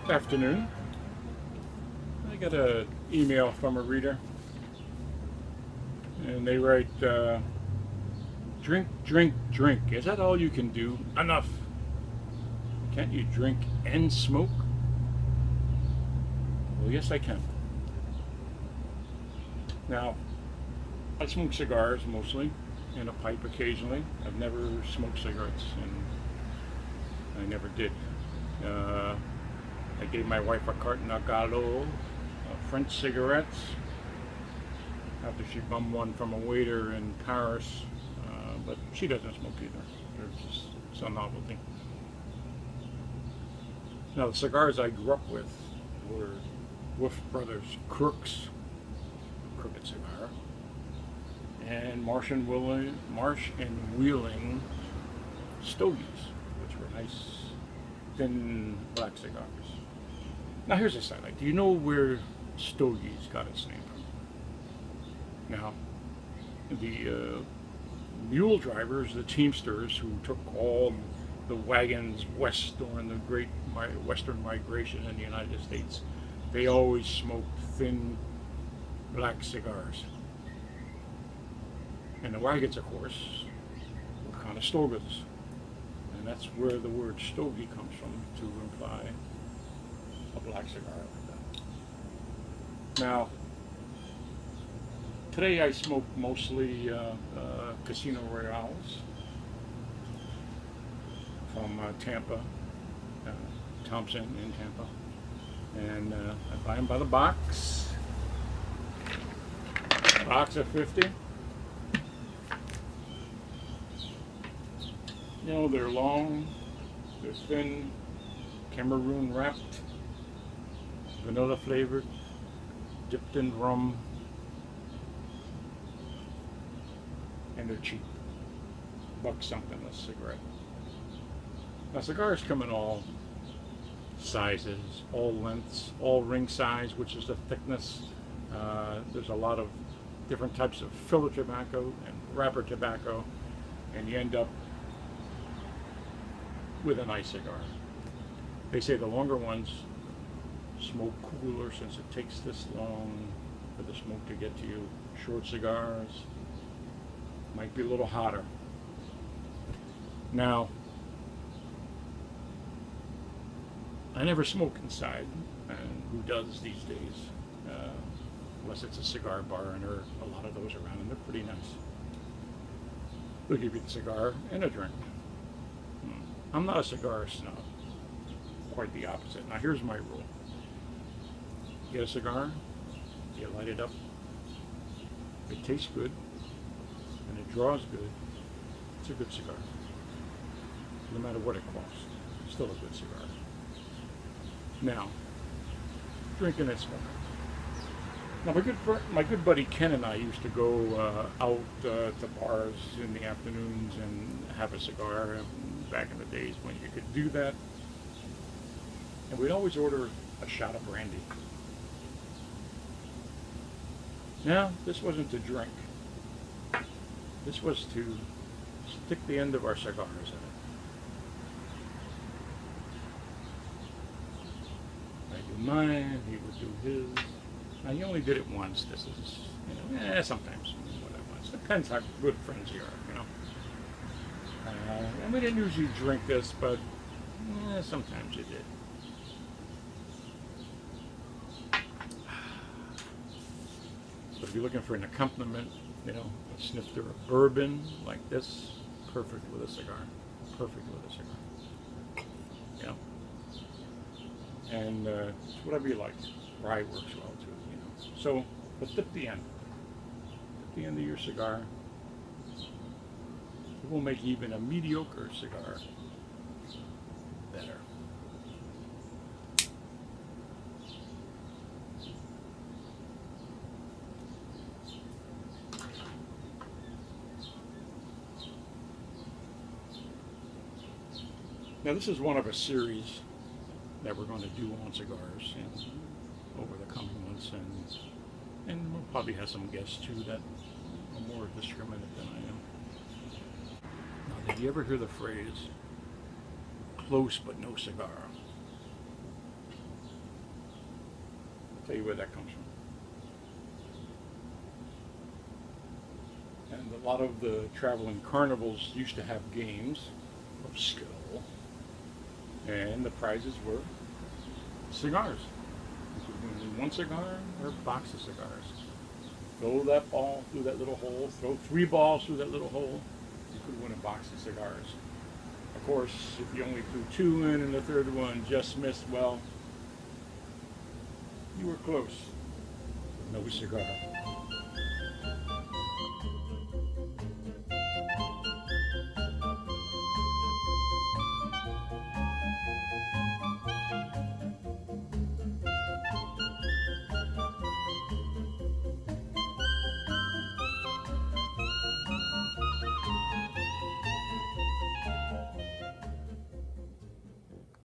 Afternoon. I got an email from a reader, and they write, drink, drink, drink. Is that all you can do? Enough. Can't you drink and smoke? Well, yes, I can. Now, I smoke cigars mostly, and a pipe occasionally. I've never smoked cigarettes, and I never did. I gave my wife a carton of Gallo, French cigarettes, after she bummed one from a waiter in Paris, but she doesn't smoke either. It's a novelty. Now, the cigars I grew up with were Wolf Brothers Crooks, crooked cigar, and Marsh and Wheeling Stogies, which were nice, thin black cigars. Now, here's a sidelight. Do you know where Stogies got its name from? Now, the mule drivers, the teamsters who took all the wagons west during the Great Western Migration in the United States, they always smoked thin black cigars. And the wagons, of course, were Conestogas. And that's where the word stogie comes from, to imply a black cigar like that. Now, today I smoke mostly Casino Royales from Tampa, Thompson in Tampa. And I buy them by the box of 50. You know, they're long, they're thin, Cameroon wrapped, vanilla flavored, dipped in rum, and they're cheap. $1 something a cigarette. Now, cigars come in all sizes, all lengths, all ring size, which is the thickness. There's a lot of different types of filler tobacco and wrapper tobacco, and you end up with a nice cigar. They say the longer ones smoke cooler since it takes this long for the smoke to get to you. Short cigars might be a little hotter. Now, I never smoke inside, and who does these days? Unless it's a cigar bar, and there are a lot of those around, and they're pretty nice. They'll give you the cigar and a drink. I'm not a cigar snob. Quite the opposite. Now, here's my rule. Get a cigar, you light it up, it tastes good, and it draws good, it's a good cigar. No matter what it costs, it's still a good cigar. Now, drinking and smoking. Now, my good buddy Ken and I used to go out to bars in the afternoons and have a cigar back in the days when you could do that. And we'd always order a shot of brandy. Now, this wasn't to drink. This was to stick the end of our cigars in it. I'd do mine, he would do his. Now, he only did it once. This is, sometimes once. Depends how good friends you are, And we didn't usually drink this, but sometimes you did. So if you're looking for an accompaniment, a snifter of bourbon like this, perfect with a cigar. Perfect with a cigar. And whatever you like. Rye works well too, So, but dip the end. Dip the end of your cigar. It will make even a mediocre cigar better. Now, this is one of a series that we're going to do on cigars over the coming months, and we'll probably have some guests too that are more discriminate than I am. Now, did you ever hear the phrase, close but no cigar? tell you where that comes from. And a lot of the traveling carnivals used to have games of skill, and the prizes were cigars. You could win one cigar or a box of cigars. Throw that ball through that little hole, throw 3 balls through that little hole, you could win a box of cigars. Of course, if you only threw 2 in and the third one just missed, well, you were close. No cigar.